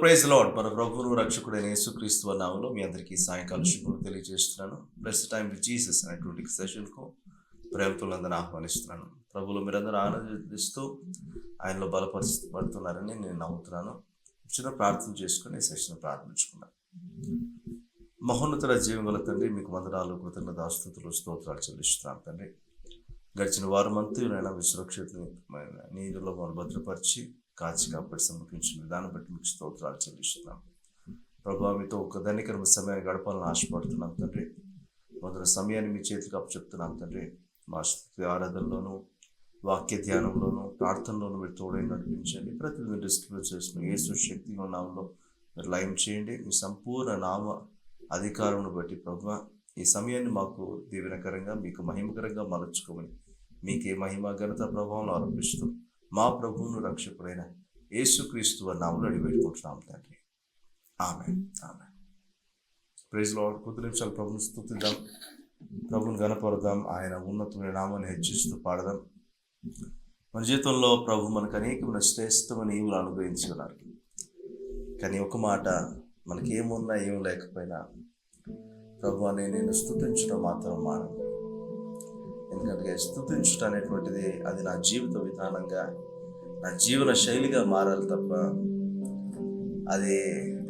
Praise lord. మన ప్రభువును రక్షకుడైన యేసుక్రీస్తు నామములో మీ అందరికీ సాయంకాల శుభములు తెలియజేస్తున్నాను. బ్లెస్ టైం విత్ జీసస్ అనేటువంటి సెషన్కు ప్రేమతులందరూ ఆహ్వానిస్తున్నాను. ప్రభువులో మీరందరూ ఆనందిస్తూ ఆయనలో బలపరుస్తున్నారని నేను నమ్ముతున్నాను. చిన్న ప్రార్థన చేసుకుని సెషన్ ప్రారంభించుకున్నాను. మహోన్నతుల జీవగల తండ్రి, మీకు వందనాలు, కృతజ్ఞతాస్తుతులు, స్తోత్రాలు చెల్లిస్తున్నాను తండ్రి. గడిచిన వారమంతా సురక్షితమైన నీరులో మనం భద్రపరిచి కాచి కాపాడి సమర్పించిన విధానం బట్టి మీకు స్తోత్రాలు చెల్లిస్తున్నాం. ప్రభావ మీతో ఒక ధనికరమ సమయాన్ని గడపాలని ఆశపడుతున్నాం తండ్రి. మొదటి సమయాన్ని మీ చేతికి అప్పచెప్తున్నాం తండ్రి. మా స్తుతి ఆరాధనలోను, వాక్య ధ్యానంలోను, ప్రార్థనలోను మీరు తోడై నడిపించండి. ప్రతి డిస్ట్రిబ్యూట్ చేసిన యేసు శక్తి నామంలో మీరు లయం చేయండి. మీ సంపూర్ణ నామ అధికారమును బట్టి ప్రభువ ఈ సమయాన్ని మాకు దీవెనకరంగా, మీకు మహిమకరంగా మలచుకోమని మీకే మహిమ ఘనత ప్రభావం ఆరోపిస్తూ మా ప్రభువును రక్షకుడైన యేసుక్రీస్తు నామములో అడిగి పెట్టుకుంటున్నాం తండ్రి. ఆమేన్. ఆమేన్. Praise Lord. కొద్ది నిమిషాలు ప్రభువును స్తుతిద్దాం, ప్రభువును గణపడదాం, ఆయన ఉన్నతమైన నామాన్ని హెచ్చిస్తూ పాడదాం. మన జీవితంలో ప్రభు మనకు అనేకమైన శ్రేష్టమైన ఈవులు అనుగ్రహించి ఉన్నారు. కానీ ఒక మాట, మనకి ఏమున్నా ఏం లేకపోయినా ప్రభు అని నేను స్తుతించడం మాత్రం మానను. ఎందుకంటే స్తుతించడం అనేటువంటిది అది నా జీవిత విధానంగా, నా జీవన శైలిగా మారాలి తప్ప అది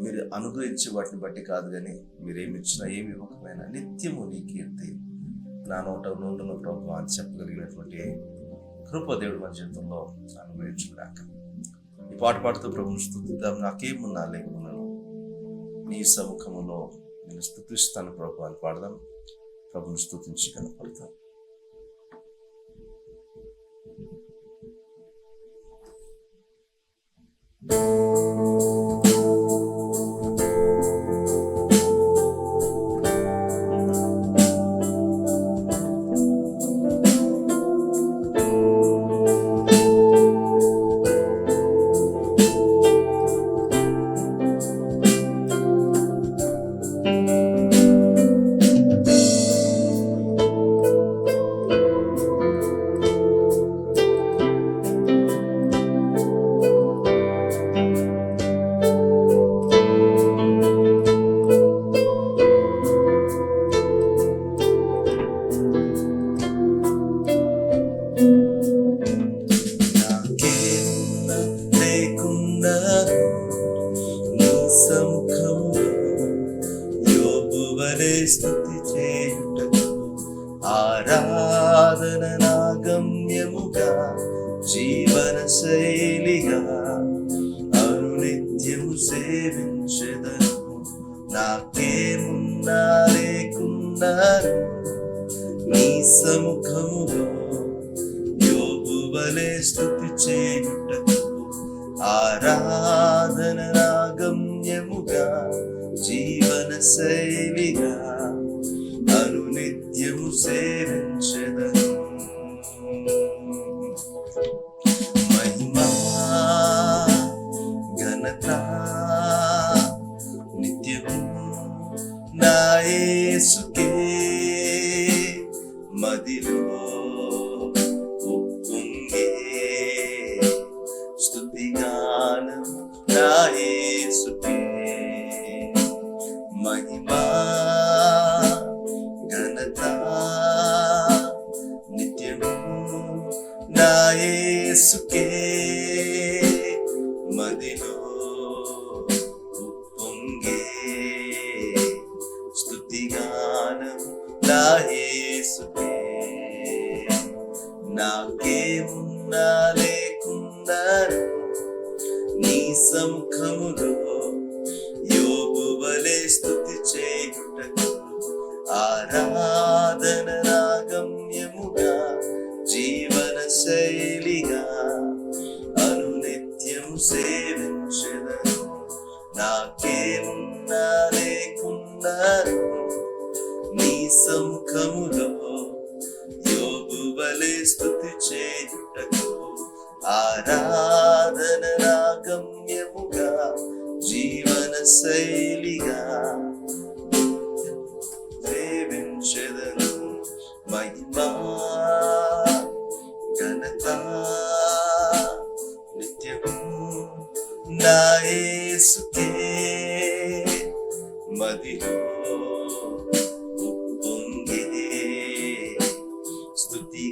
మీరు అనుగ్రహించే వాటిని బట్టి కాదు. కానీ మీరేమిచ్చినా ఏమి ఇవ్వకపోయినా నిత్యము నీ కీర్తి నా నోట నుండును ప్రభు అని చెప్పగలిగినటువంటి కృప దేవుడు మన జీవితంలో అనుగ్రహించుగాక. ఈ పాట పాడుతూ ప్రభుని స్తుతిద్దాం. నాకేమున్నా లేకున్నాను నీ సముఖములో నేను స్తుతిస్తాను ప్రభు అని పాడదాం. ప్రభుని స్తుతించి కనపడతాం. స్తుతి చేయుటకు ఆరాధన నా గమ్యముగా, జీవన శైలిగా అనునిత్యము సేవించెదను. నాకేమున్నా లేకున్నాను నీ సముఖములో యోబు వలె స్తుతి చేయుటకు ఆరాధన నా గమ్యముగా, జీవన శైలిగా అనునిత్యము సేవించెదను. మహిమా ఘనత నిత్యము నా యేసుకే, మదిలో ఉప్పొంగే స్తుతిగానం నా యేసుకే. మహిమా ఘనత నిత్యము నా యేసుకే, మదిలో ఉప్పొంగే స్తుతిగానం నా యేసుకే. నాకేమున్నా లేకున్నాను నీ సముఖములో యోబు వలె స్తుతి చేయుటకు ఆరాధన నా గమ్యముగా, జీవన శైలిగా అనునిత్యము సేవించెదను. నాకేమున్నా లేకున్నాను నీ సముఖములో యోబు వలె స్తుతి చేయుటకు ఆరాధన నా గమ్యముగా, జీవన శైలిగా సేవించెదను. మహిమా ఘనత నిత్యము నా యేసుకే,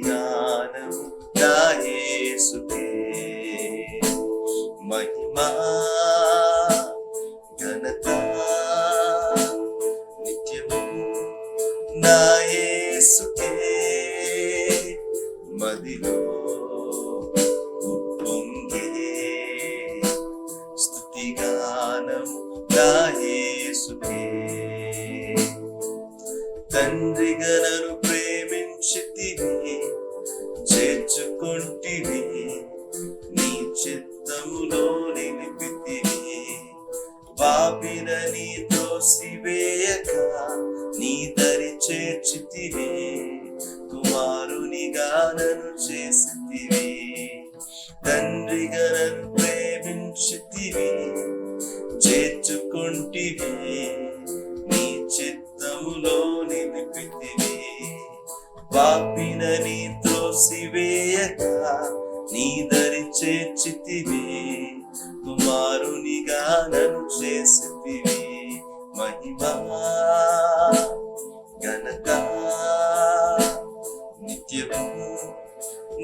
గానము నా యేసుకే. మహిమా ఘనత నిత్యము నా యేసుకే. మదిలో ఉప్పొంగే స్తుతి గానము నా యేసుకే. తండ్రిగా నన్ను ప్రేమించితివి, చేర్చుకొంటివి, నీ చిత్తములో నిలిపితివి. పాపినని త్రోసివేయక నీ దరి చేర్చితివి, కుమారునిగా నన్ను చేసితివి. తండ్రిగా నన్ను ప్రేమించితివి, చేర్చుకొంటివి, నీ చిత్తములో నిలిపితివి. పాపినని త్రోసివేయక నీ దరి చేర్చితివి, కుమారునిగా నన్ను చేసితివి. మహిమా ఘనత నిత్యము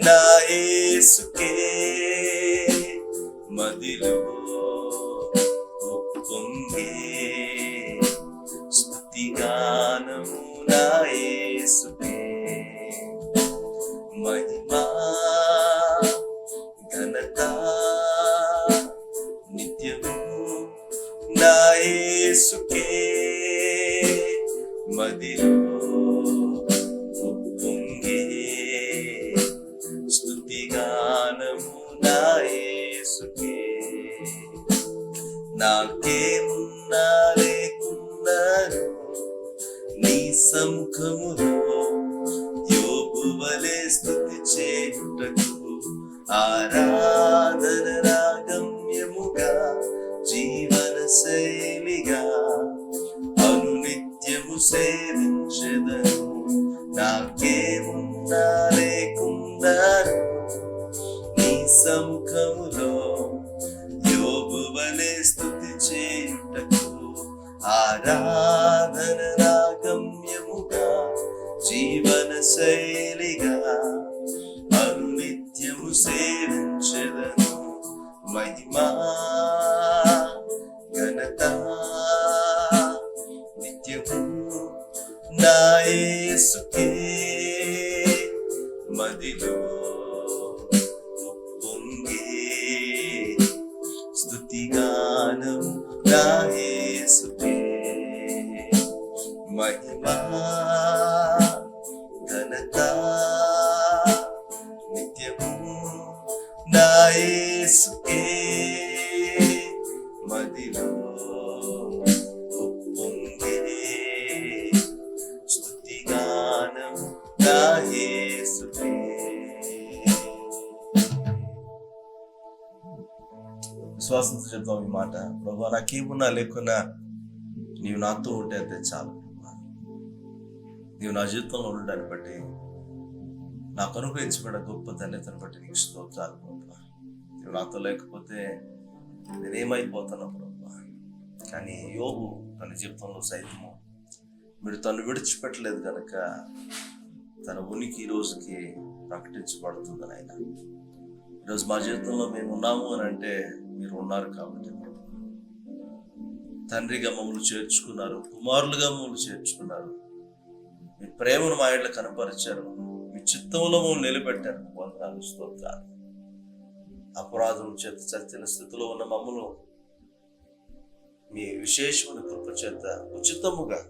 నా యేసుకే. మదిలో ఉప్పొంగే స్తుతి గానము నా యేసుకే. మహిమా ఘనత నిత్యము నా యేసుకే. మదిలో ఉప్పొంగే స్తుతి గానము నా యేసుకే. నాకేమున్నా లేకున్నాను నీ సముఖములో, యోబు వలె స్తుతి చేయుటకు ఆరాధన రాగమ్యముగా, జీవన శైలిగా అనునిత్యము సేవించెదను. నాకేమున్నా లేకున్నాను నీ సముఖములో, యోబు వలె స్తుతి చేయుటకు ఆరాధన రాగమ్యముగా, జీవన శైలిగా అనునిత్యము సేవించెదను. మహిమా ఘనత నిత్యము నా యేసుకే. మదిలో ఉప్పొంగే స్తుతి గానము నా యేసుకే. మహిమా ఘనత నిత్యము నా యేసుకే. మదిలో ఉప్పొంగే స్తుతి గానము నా యేసుకే. విశ్వాసంతో చెప్తాం ఈ మాట. ప్రభువా, నాకేమున్నా లేకున్నా నీవు నాతో ఉంటే అంతే చాలు. నీవు నా జీవితంలో ఉండడాన్ని బట్టి, నాకు అనుగ్రహించబడిన గొప్ప ధన్యతను బట్టి నీకు స్తోత్రాలు ప్రభువా. నీవు నాతో లేకపోతే నేనేమైపోతాను ప్రభువా. కానీ యోబు తన జీవితంలో సైతము మీరు తను విడిచిపెట్టలేదు కనుక తన ఉనికి ఈ రోజుకి ప్రకటించబడుతుందని ఆయన. ఈరోజు మా జీవితంలో మేము ఉన్నాము అని అంటే మీరు ఉన్నారు కాబట్టి, తండ్రిగా మమ్మల్ని చేర్చుకున్నారు, కుమారులుగా మమ్మల్ని చేర్చుకున్నారు, మీ ప్రేమను మా ఇంట్లో కనపరిచారు, మీ చిత్తంలో మమ్మల్ని నిలబెట్టారు. వందనాలు, స్తోత్రాలు. అపరాధం చేత చచ్చిన స్థితిలో ఉన్న మమ్మల్ని మీ విశేషమైన కృప చేత ఉచితముగా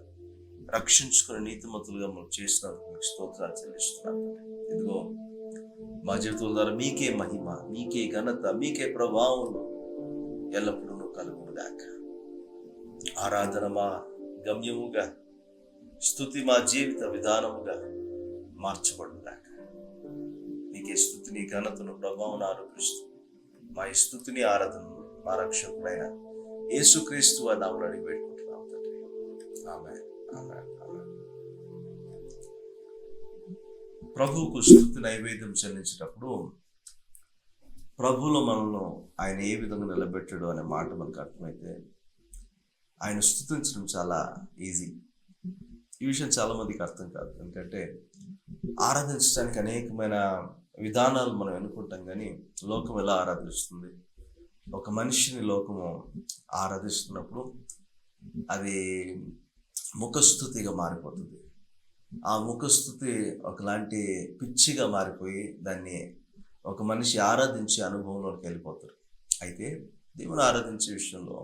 రక్షించుకుని నీతిమంతులుగా మమ్మల్ని చేసినందుకు మీకు స్తోత్రాలు చెల్లిస్తున్నాను. ఇదిగో మా జీవితం ద్వారా మీకే మహిమ, మీకే ఘనత, మీకే ప్రభావం ఎల్లప్పుడూ కలుగునుగాక. ఆరాధన మా గమ్యముగా, స్తుతి మా జీవిత విధానముగా మార్చబడుగాక. మీకే స్తుతిని, ఘనతను, ప్రభావం ఆరోపిస్తూ మా ఈ స్తుతిని, ఆరాధనను మా రక్షకుడైన యేసుక్రీస్తు వారి నామములో అడిగి పెట్టుకుంటున్నాం తండ్రి. ఆమేన్, ఆమేన్, ఆమేన్. ప్రభువుకు స్తుతి నైవేద్యం చెల్లించేటప్పుడు ప్రభువులో మనల్ని ఆయన ఏ విధంగా నిలబెట్టాడు అనే మాట మనకు అర్థమైతే ఆయన స్తుతించడం చాలా ఈజీ. ఈ విషయం చాలామందికి అర్థం కాదు. ఎందుకంటే ఆరాధించడానికి అనేకమైన విధానాలు మనం ఎన్నుకుంటాం, కానీ లోకం ఎలా ఆరాధిస్తుంది? ఒక మనిషిని లోకము ఆరాధిస్తున్నప్పుడు అది ముఖస్థుతిగా మారిపోతుంది. ఆ ముఖస్థుతి ఒకలాంటి పిచ్చిగా మారిపోయి దాన్ని ఒక మనిషి ఆరాధించే అనుభవంలోకి వెళ్ళిపోతారు. అయితే దేవుని ఆరాధించే విషయంలో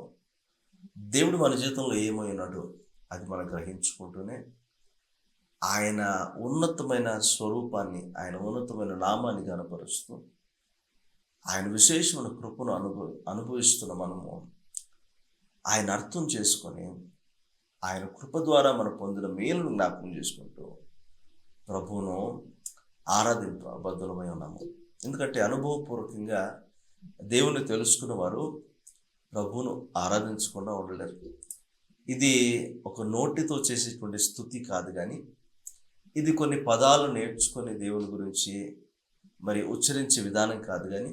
దేవుడు మన జీవితంలో ఏమై ఉన్నాడో అది మనం గ్రహించుకుంటూనే ఆయన ఉన్నతమైన స్వరూపాన్ని, ఆయన ఉన్నతమైన నామాన్ని కనపరుస్తూ ఆయన విశేషమైన కృపను అనుభవిస్తున్న మనము ఆయన అర్థం చేసుకొని ఆయన కృప ద్వారా మనం పొందిన మేలును జ్ఞాపకం చేసుకుంటూ ప్రభువును ఆరాధింపు అబద్ధమై ఉన్నాము. ఎందుకంటే అనుభవపూర్వకంగా దేవుని తెలుసుకున్న వారు ప్రభువును ఆరాధించకుండా ఉండలేరు. ఇది ఒక నోటితో చేసేటువంటి స్తుతి కాదు, కానీ ఇది కొన్ని పదాలు నేర్చుకొని దేవుని గురించి మరి ఉచ్చరించే విధానం కాదు, కానీ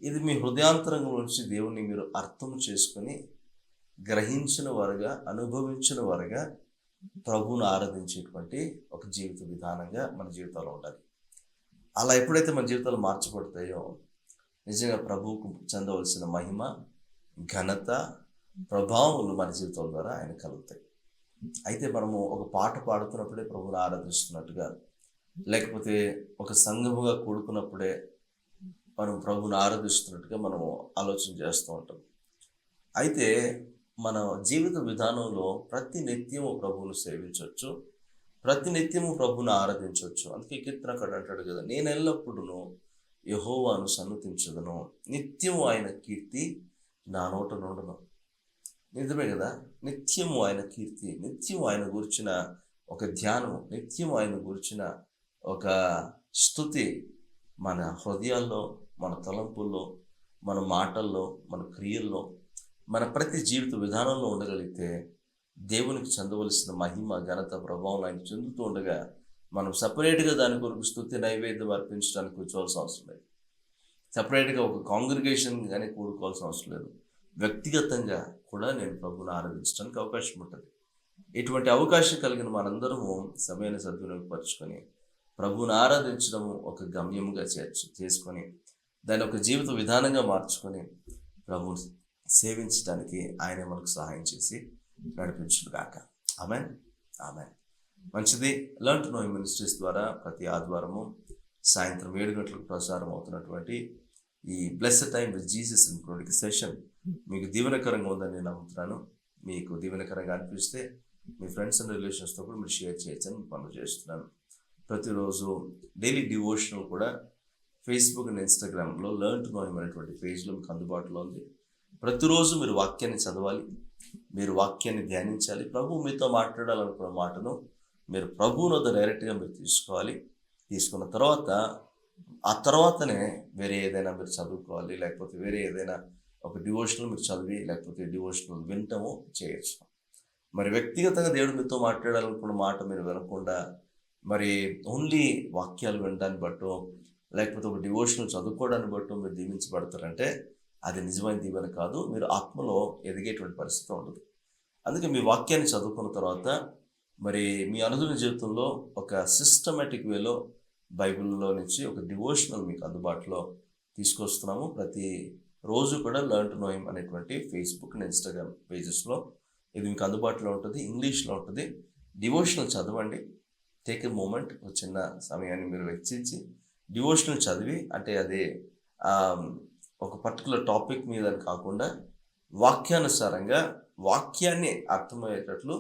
ఇది మీ హృదయాంతరంగం నుంచి దేవుణ్ణి మీరు అర్థం చేసుకొని గ్రహించిన వారుగా, అనుభవించిన వారుగా ప్రభువును ఆరాధించేటువంటి ఒక జీవిత విధానంగా మన జీవితాల్లో ఉండాలి. అలా ఎప్పుడైతే మన జీవితాలు మార్చబడతాయో నిజంగా ప్రభువుకు చెందవలసిన మహిమ, ఘనత, ప్రభావములు మన జీవితాల ద్వారా ఆయన కలుగుతాయి. అయితే మనము ఒక పాట పాడుతున్నప్పుడే ప్రభువును ఆరాధిస్తున్నట్టుగా, లేకపోతే ఒక సంఘముగా కూడుకున్నప్పుడే మనం ప్రభువును ఆరాధిస్తున్నట్టుగా మనము ఆలోచన చేస్తూ ఉంటాం. అయితే మన జీవిత విధానంలో ప్రతి నిత్యము ప్రభువును సేవించవచ్చు, ప్రతి నిత్యము ప్రభువును ఆరాధించవచ్చు. అందుకే కీర్తనకారుడు అంటాడు కదా, నేను ఎల్లప్పుడూ యెహోవాను సన్నుతించుదును, నిత్యము ఆయన కీర్తి నా నోట నుండును. నిజమే కదా, నిత్యము ఆయన కీర్తి, నిత్యము ఆయన గురించిన ఒక ధ్యానం, నిత్యము ఆయన గురించిన ఒక స్తుతి మన హృదయాల్లో, మన తలంపుల్లో, మన మాటల్లో, మన క్రియల్లో, మన ప్రతి జీవిత విధానంలో ఉండగలిగితే దేవునికి చెందవలసిన మహిమ, ఘనత, ప్రభావం ఆయన చెందుతూ ఉండగా మనం సపరేట్గా దాని కొరకు స్తుతి నైవేద్యం అర్పించడానికి కూర్చోవాల్సిన అవసరం లేదు. సపరేట్గా ఒక కాంగ్రిగేషన్ కానీ కూడుకోవాల్సిన అవసరం లేదు. వ్యక్తిగతంగా కూడా నేను ప్రభువును ఆరాధించడానికి అవకాశం ఉంటుంది. ఇటువంటి అవకాశం కలిగిన మనందరము సమయాన్ని సద్వినియోగపరుచుకొని ప్రభువును ఆరాధించడం ఒక గమ్యముగా చేసుకొని దాన్ని ఒక జీవిత విధానంగా మార్చుకొని ప్రభువుని సేవించడానికి ఆయనే మనకు సహాయం చేసి నడిపించుగాక. ఆమేన్, ఆమేన్. మంచిది. లెర్న్ టు నో మినిస్ట్రీస్ ద్వారా ప్రతి ఆదివారము సాయంత్రం 7 గంటలకు ప్రసారం అవుతున్నటువంటి ఈ బ్లెస్డ్ టైం విత్ జీసస్ అనేటువంటి సెషన్ మీకు దీవెనకరంగా ఉందని నేను నమ్ముతున్నాను. మీకు దీవెనకరంగా అనిపిస్తే మీ ఫ్రెండ్స్ అండ్ రిలేషన్స్తో కూడా మీరు షేర్ చేయొచ్చని పనులు చేస్తున్నాను. ప్రతిరోజు డైలీ డివోషనల్ కూడా ఫేస్బుక్ అండ్ ఇన్స్టాగ్రామ్లో లెర్న్ టు నో అనేటువంటి పేజ్లో మీకు అందుబాటులో ఉంది. ప్రతిరోజు మీరు వాక్యాన్ని చదవాలి, మీరు వాక్యాన్ని ధ్యానించాలి. ప్రభువు మీతో మాట్లాడాలనుకున్న మాటను మీరు ప్రభువుని వద్ద డైరెక్ట్గా మీరు తీసుకోవాలి. తీసుకున్న తర్వాత ఆ తర్వాతనే వేరే ఏదైనా మీరు చదువుకోవాలి, లేకపోతే వేరే ఏదైనా ఒక డివోషనల్ మీరు చదివి, లేకపోతే డివోషనల్ వింటము చేయొచ్చు. మరి వ్యక్తిగతంగా దేవుడు మీతో మాట్లాడాలనుకున్న మాట మీరు వినకుండా మరి ఓన్లీ వాక్యాలు వినడాన్ని బట్టో, లేకపోతే ఒక డివోషనల్ చదువుకోవడాన్ని బట్టో మీరు దీవించబడతారంటే అది నిజమైన దీవెన కాదు. మీరు ఆత్మలో ఎదిగేటువంటి పరిస్థితి ఉండదు. అందుకే మీ వాక్యాన్ని చదువుకున్న తర్వాత మరి మీ అనుదిన జీవితంలో ఒక సిస్టమేటిక్ వేలో బైబిల్లో నుంచి ఒక డివోషనల్ మీకు అందుబాటులో తీసుకొస్తున్నాము. ప్రతి రోజు కూడా లెర్న్ టు నో హిమ్ అనేటువంటి ఫేస్బుక్ అండ్ ఇన్స్టాగ్రామ్ పేజెస్లో ఇది మీకు అందుబాటులో ఉంటుంది, ఇంగ్లీష్లో ఉంటుంది. డివోషనల్ చదవండి. టేక్ ఎ మూమెంట్, ఒక చిన్న సమయాన్ని మీరు వెచ్చించి డివోషనల్ చదివి, అంటే అదే ఒక పర్టికులర్ టాపిక్ మీద కాకుండా వాక్యానుసారంగా వాక్యాన్ని అర్థమయ్యేటట్లు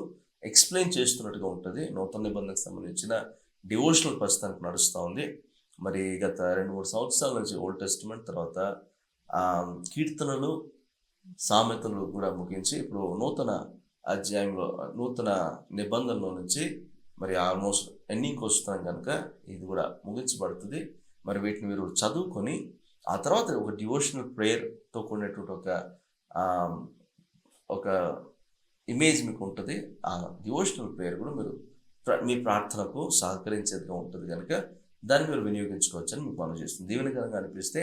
ఎక్స్ప్లెయిన్ చేస్తున్నట్టుగా ఉంటుంది. నూతన నిబంధనకు సంబంధించిన డివోషనల్ ప్రస్తుతానికి నడుస్తూ ఉంది. మరి గత 2-3 సంవత్సరాల నుంచి ఓల్డ్ టెస్టిమెంట్, తర్వాత కీర్తనలు, సామెతలు కూడా ముగించి ఇప్పుడు నూతన అధ్యాయంలో, నూతన నిబంధనలో నుంచి మరి ఆల్మోస్ట్ ఎండింగ్కి వస్తున్నాం కనుక ఇది కూడా ముగించబడుతుంది. మరి వీటిని మీరు చదువుకొని ఆ తర్వాత ఒక డివోషనల్ ప్రేయర్తో కూడినటువంటి ఒక ఇమేజ్ మీకు ఉంటుంది. ఆ డివోషనల్ ప్రేయర్ కూడా మీరు మీ ప్రార్థనకు సహకరించేదిగా ఉంటుంది కనుక దాన్ని మీరు వినియోగించుకోవచ్చని మీకు మనం చేస్తుంది. దీవెనకరంగా అనిపిస్తే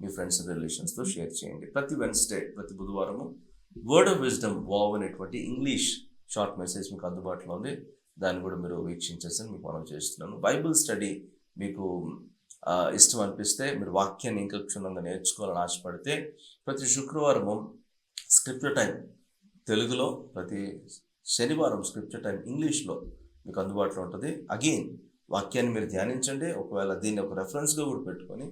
మీ ఫ్రెండ్స్ అండ్ రిలేషన్స్తో షేర్ చేయండి. ప్రతి వెన్స్డే, ప్రతి బుధవారము వర్డ్ ఆఫ్ విజ్డమ్ వావ్ అనేటువంటి ఇంగ్లీష్ షార్ట్ మెసేజ్ మీకు అందుబాటులో ఉంది. దాన్ని కూడా మీరు వీక్షించేసి మీకు మనం చేస్తున్నాను. బైబిల్ స్టడీ మీకు ఇష్టం అనిపిస్తే, మీరు వాక్యాన్ని ఇంకా క్షుణ్ణంగా నేర్చుకోవాలని ఆశపడితే, ప్రతి శుక్రవారము స్క్రిప్చర్ టైం తెలుగులో, ప్రతి శనివారం స్క్రిప్చర్ టైం ఇంగ్లీష్లో మీకు అందుబాటులో ఉంటుంది. అగైన్ వాక్యాన్ని మీరు ధ్యానించండి. ఒకవేళ దీన్ని ఒక రెఫరెన్స్గా కూడా పెట్టుకొని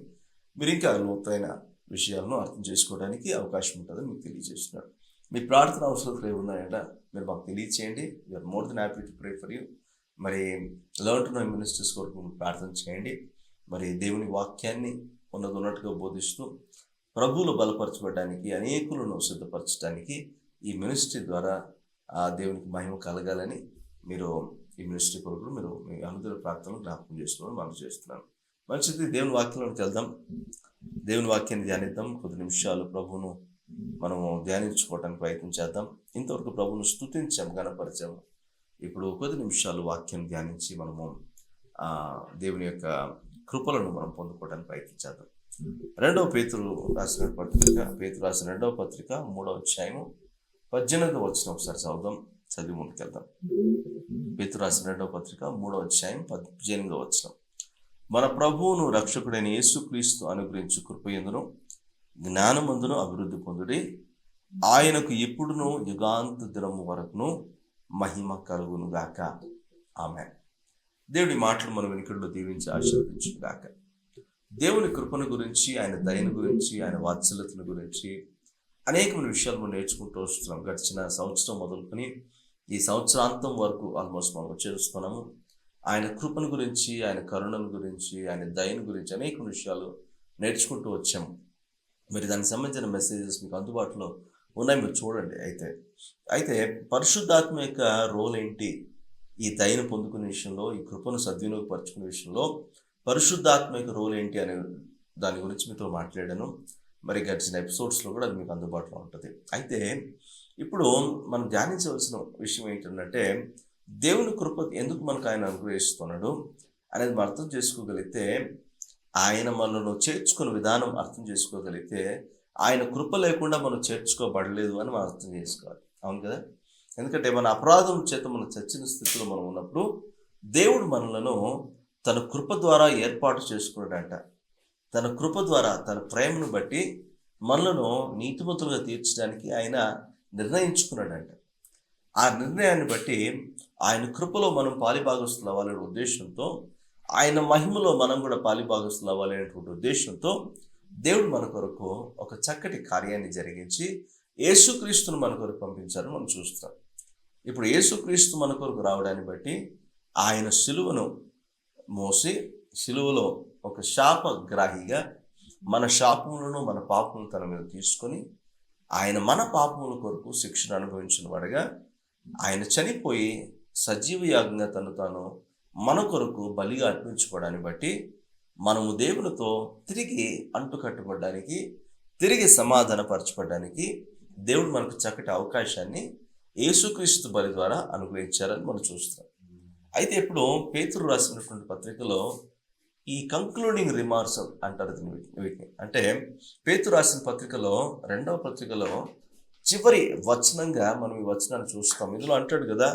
మీరు ఇంకా లోతైన విషయాలను అర్థం చేసుకోవడానికి అవకాశం ఉంటుందని మీకు తెలియజేస్తున్నాడు. మీ ప్రార్థన అవసరాలు ఏమున్నాయంట మీరు మాకు తెలియచేయండి. We are more than happy to pray for you. మరి లర్న్ టు నో మినిస్టర్స్ కొరకు ప్రార్థన చేయండి. మరి దేవుని వాక్యాన్ని ఉన్నట్టుగా బోధిస్తూ ప్రభువులు బలపరచబడడానికి, అనేకులను సిద్ధపరచడానికి ఈ మినిస్ట్రీ ద్వారా ఆ దేవునికి మహిమ కలగాలని మీరు ఈ మినిస్ట్రీ కొరకు మీరు మీ అనుదిన ప్రార్థనలు జ్ఞాపకం చేసుకోవాలని మనం చేస్తున్నాను. మంచిది, దేవుని వాక్యంలోకి వెళ్దాం. దేవుని వాక్యాన్ని ధ్యానిద్దాం. కొద్ది నిమిషాలు ప్రభువును మనము ధ్యానించుకోవడానికి ప్రయత్నం చేద్దాం. ఇంతవరకు ప్రభువును స్తుతించాము, గణపరిచాము. ఇప్పుడు కొద్ది నిమిషాలు వాక్యాన్ని ధ్యానించి మనము దేవుని యొక్క కృపలను మనం పొందుకోవడానికి ప్రయత్నించేద్దాం. పేతురు రాసిన పత్రిక 3వ అధ్యాయము 18వ వచనం ఒకసారి చదివి ముందుకెళ్దాం. పేతురు రాసిన 2వ పత్రిక 3వ అధ్యాయం 18వ వచనం. మన ప్రభువును రక్షకుడైన యేసుక్రీస్తు అనుగ్రహించు కృపయందును జ్ఞానమందును అభివృద్ధి పొందుడి. ఆయనకు ఎప్పుడును యుగాంత దినము వరకును మహిమ కలుగును గాక. ఆమేన్. దేవుడి మాటలు మన వెనుకల్లో దీవించి ఆశీర్వదించును గాక. దేవుని కృపను గురించి, ఆయన దయను గురించి, ఆయన వాత్సల్యతను గురించి అనేకమైన విషయాలు మనం నేర్చుకుంటూ వస్తున్నాం. గడిచిన సంవత్సరం మొదలుకొని ఈ సంవత్సరాంతం వరకు ఆల్మోస్ట్ మనం చేస్తున్నాము. ఆయన కృపను గురించి, ఆయన కరుణను గురించి, ఆయన దయను గురించి అనేక విషయాలు నేర్చుకుంటూ వచ్చాము. మరి దానికి సంబంధించిన మెసేజెస్ మీకు అందుబాటులో ఉన్నాయి, మీరు చూడండి. అయితే పరిశుద్ధాత్మ యొక్క రోల్ ఏంటి ఈ దయను పొందుకునే విషయంలో, ఈ కృపను సద్వినియోగపరచుకునే విషయంలో పరిశుద్ధాత్మ యొక్క రోల్ ఏంటి అనే దాని గురించి మీతో మాట్లాడాను. మరి గడిచిన ఎపిసోడ్స్లో కూడా అది మీకు అందుబాటులో ఉంటుంది. అయితే ఇప్పుడు మనం ధ్యానించవలసిన విషయం ఏంటంటే, దేవుని కృప ఎందుకు మనకు ఆయన అనుగ్రహిస్తున్నాడు అనేది మనం అర్థం చేసుకోగలిగితే, ఆయన మనను చేర్చుకునే విధానం అర్థం చేసుకోగలిగితే, ఆయన కృప లేకుండా మనం చేర్చుకోబడలేదు అని మనం అర్థం చేసుకోవాలి. అవును కదా? ఎందుకంటే మన అపరాధం చేత మనం చచ్చిన స్థితిలో మనం ఉన్నప్పుడు దేవుడు మనలను తన కృప ద్వారా ఏర్పాటు చేసుకున్నాడంట. తన కృప ద్వారా, తన ప్రేమను బట్టి మనలను నీతిమంతులుగా తీర్చడానికి ఆయన నిర్ణయించుకున్నాడంట. ఆ నిర్ణయాన్ని బట్టి ఆయన కృపలో మనం పాలిభాగస్తులు అవ్వాలనే ఉద్దేశంతో, ఆయన మహిమలో మనం కూడా పాలిభాగస్తులు అవ్వాలనేటువంటి ఉద్దేశంతో దేవుడు మన కొరకు ఒక చక్కటి కార్యాన్ని జరిగించి యేసుక్రీస్తును మన కొరకు పంపించారని మనం చూస్తాం. ఇప్పుడు యేసుక్రీస్తు మన కొరకు రావడాన్ని బట్టి ఆయన సిలువను మోసి, సిలువలో ఒక శాపగ్రాహిగా మన శాపములను, మన పాపములను తన మీద తీసుకొని, ఆయన మన పాపముల కొరకు శిక్షను అనుభవించిన వాడుగా ఆయన చనిపోయి సజీవ యాగంగా తాను మన కొరకు బలిగా అర్పించుకోవడాన్ని బట్టి మనము దేవునితో తిరిగి అంటుకట్టబడడానికి, తిరిగి సమాధానపరచబడడానికి దేవుడు మనకు చక్కటి అవకాశాన్ని యేసుక్రీస్తు బలి ద్వారా అనుగ్రహించారని మనం చూస్తాం. అయితే ఇప్పుడు పేతురు రాసినటువంటి పత్రికలో ఈ కంక్లూడింగ్ రిమార్క్స్ అంటారు వీటిని. అంటే పేతురు రాసిన పత్రికలో 2వ పత్రికలో చివరి వచనంగా మనం ఈ వచనాన్ని చూస్తాం. ఇందులో అంటాడు కదా,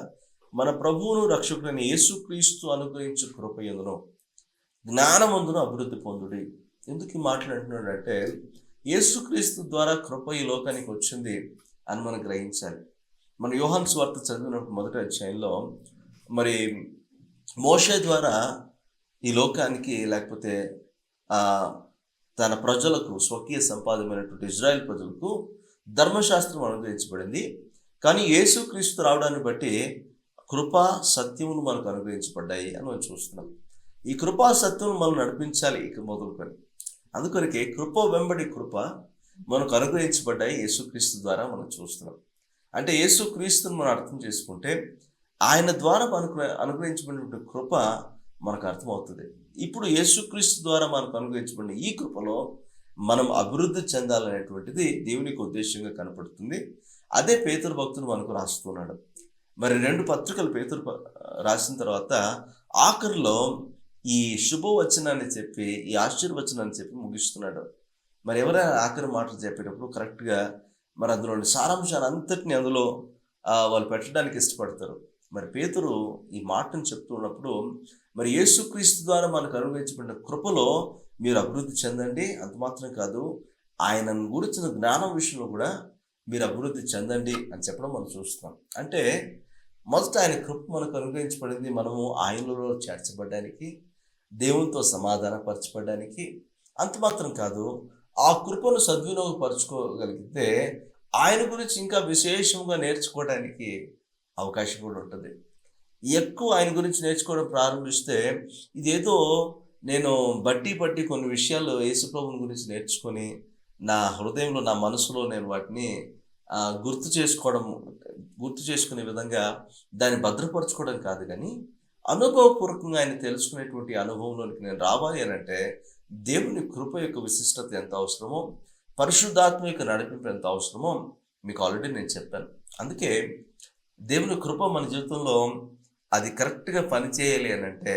మన ప్రభువును రక్షకుడైన యేసుక్రీస్తు అనుగ్రహించు కృపయందును జ్ఞానమందును అభివృద్ధి పొందుడి. ఎందుకు ఈ మాటలు అంటున్నాడంటే, యేసుక్రీస్తు ద్వారా కృప ఈ లోకానికి వచ్చింది అని మనం గ్రహించాలి. మన యోహాను సువార్త చదివినప్పుడు 1వ అధ్యాయంలో మరి మోషే ద్వారా ఈ లోకానికి, లేకపోతే తన ప్రజలకు, స్వకీయ సంపాదమైనటువంటి ఇజ్రాయెల్ ప్రజలకు ధర్మశాస్త్రం అనుగ్రహించబడింది. కానీ యేసుక్రీస్తు రావడాన్ని బట్టి కృపా సత్యములు మనకు అనుగ్రహించబడ్డాయి అని మనం చూస్తున్నాం. ఈ కృపా సత్యములు మనం నడిపించాలి ఇక మొదలుకొని. అందుకొరకే కృప వెంబడి కృప మనకు అనుగ్రహించబడ్డాయి యేసుక్రీస్తు ద్వారా మనం చూస్తున్నాం. అంటే యేసుక్రీస్తుని మనం అర్థం చేసుకుంటే ఆయన ద్వారా మనకు అనుగ్రహించబడిన కృప మనకు అర్థమవుతుంది. ఇప్పుడు యేసుక్రీస్తు ద్వారా మనకు అనుగ్రహించబడిన ఈ కృపలో మనం అభివృద్ధి చెందాలనేటువంటిది దేవునికి ఉద్దేశంగా కనపడుతుంది. అదే పేతురు భక్తుడు మనకు రాస్తున్నాడు. మరి 2 పత్రికలు పేతురు రాసిన తర్వాత ఆఖరిలో ఈ శుభవచనాన్ని చెప్పి, ఈ ఆశీర్వచనాన్ని చెప్పి ముగిస్తున్నాడు. మరి ఎవరైనా ఆఖరి మాటలు చెప్పేటప్పుడు కరెక్ట్గా మరి అందులోని సారాంశాన్ని అంతటిని అందులో వాళ్ళు పెట్టడానికి ఇష్టపడతారు. మరి పేతురు ఈ మాటను చెప్తున్నప్పుడు మరి యేసుక్రీస్తు ద్వారా మనకు అనుగ్రహించబడిన కృపలో మీరు అభివృద్ధి చెందండి, అంత మాత్రం కాదు ఆయనను గురించిన జ్ఞానం విషయంలో కూడా మీరు అభివృద్ధి చెందండి అని చెప్పడం మనం చూస్తున్నాం. అంటే మొదట ఆయన కృప మనకు అనుగ్రహించబడింది మనము ఆయనలో చేర్చబడడానికి, దేవునితో సమాధానపరచబడడానికి. అంత మాత్రం కాదు, ఆ కృపను సద్వినియోగపరచుకోగలిగితే ఆయన గురించి ఇంకా విశేషంగా నేర్చుకోవడానికి అవకాశం కూడా ఉంటుంది. ఎక్కువ ఆయన గురించి నేర్చుకోవడం ప్రారంభిస్తే ఇదేదో నేను బట్టి కొన్ని విషయాలు యేసుప్రభుని గురించి నేర్చుకొని నా హృదయంలో, నా మనసులో నేను వాటిని గుర్తు చేసుకునే విధంగా దాన్ని భద్రపరచుకోవడం కాదు, కానీ అనుభవపూర్వకంగా ఆయన తెలుసుకునేటువంటి అనుభవంలోనికి నేను రావాలి అని అంటే దేవుని కృప యొక్క విశిష్టత ఎంత అవసరమో, పరిశుద్ధాత్మ యొక్క నడిపింపు ఎంత అవసరమో మీకు ఆల్రెడీ నేను చెప్పాను. అందుకే దేవుని కృప మన జీవితంలో అది కరెక్ట్గా పనిచేయాలి అని అంటే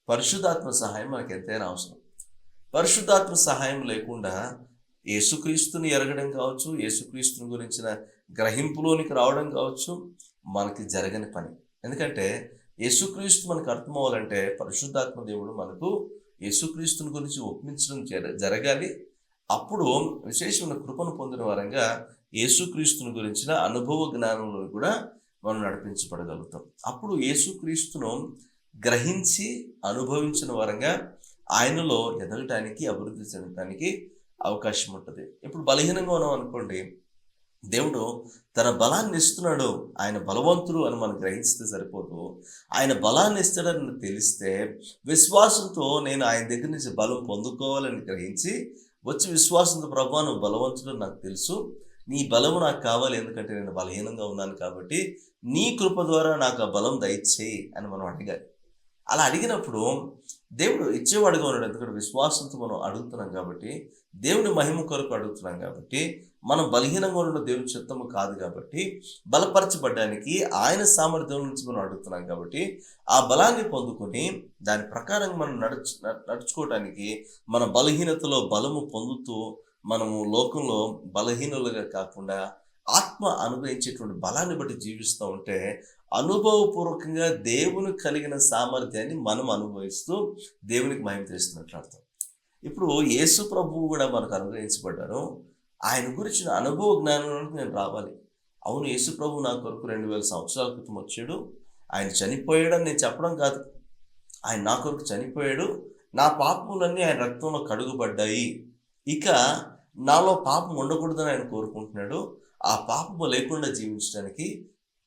పరిశుద్ధాత్మ సహాయం మనకు ఎంతైనా అవసరం. పరిశుద్ధాత్మ సహాయం లేకుండా యేసుక్రీస్తుని ఎరగడం కావచ్చు, యేసుక్రీస్తుని గురించిన గ్రహింపులోనికి రావడం కావచ్చు, మనకి జరగని పని. ఎందుకంటే యేసుక్రీస్తు మనకు అర్థం అవ్వాలంటే పరిశుద్ధాత్మ దేవుడు మనకు యేసుక్రీస్తుని గురించి ఒప్పించడం జరగాలి. అప్పుడు విశేషమైన కృపను పొందిన వారంగా యేసుక్రీస్తుని గురించిన అనుభవ జ్ఞానంలో కూడా మనం నడిపించబడగలుగుతాం. అప్పుడు యేసుక్రీస్తును గ్రహించి అనుభవించిన వారంగా ఆయనలో ఎదగటానికి, అభివృద్ధి చెందటానికి అవకాశం ఉంటుంది. ఇప్పుడు బలహీనంగా ఉన్నాం అనుకోండి, దేవుడు తన బలాన్ని ఇస్తున్నాడు, ఆయన బలవంతుడు అని మనం గ్రహిస్తే సరిపోదు. ఆయన బలాన్ని ఇస్తాడని తెలిస్తే విశ్వాసంతో నేను ఆయన దగ్గర నుంచి బలం పొందుకోవాలని గ్రహించి వచ్చి విశ్వాసంతో ప్రభువా నువ్వు బలవంతుడు నాకు తెలుసు, నీ బలము నాకు కావాలి, ఎందుకంటే నేను బలహీనంగా ఉన్నాను కాబట్టి నీ కృప ద్వారా నాకు ఆ బలం దయచేయి అని మనం అడగాలి. అలా అడిగినప్పుడు దేవుడు ఇచ్చేవాడుగా ఉన్నాడు. ఎందుకంటే విశ్వాసంతో మనం అడుగుతున్నాం కాబట్టి, దేవుని మహిమ కొరకు అడుగుతున్నాం కాబట్టి, మనం బలహీనంగా ఉన్న దేవుని చిత్తము కాదు కాబట్టి, బలపరచబడడానికి ఆయన సామర్థ్యం నుంచి మనం అడుగుతున్నాం కాబట్టి, ఆ బలాన్ని పొందుకొని దాని ప్రకారం మనం నడుచుకోవడానికి మన బలహీనతలో బలము పొందుతూ మనము లోకంలో బలహీనులుగా కాకుండా ఆత్మ అనుభవించేటువంటి బలాన్ని బట్టి జీవిస్తూ ఉంటే అనుభవపూర్వకంగా దేవుని కలిగిన సామర్థ్యాన్ని మనం అనుభవిస్తూ దేవునికి మహిమ తెస్తున్నట్లు అర్థం. ఇప్పుడు యేసు ప్రభువు కూడా మనకు అనుగ్రహించబడ్డారు. ఆయన గురించిన అనుభవ జ్ఞానంలోకి నేను రావాలి. అవును, యేసు ప్రభు నా కొరకు 2000 సంవత్సరాల క్రితం వచ్చాడు, ఆయన చనిపోయాడని నేను చెప్పడం కాదు. ఆయన నా కొరకు చనిపోయాడు, నా పాపములన్నీ ఆయన రక్తంలో కడుగుబడ్డాయి, ఇక నాలో పాపం ఉండకూడదని ఆయన కోరుకుంటున్నాడు, ఆ పాపము లేకుండా జీవించడానికి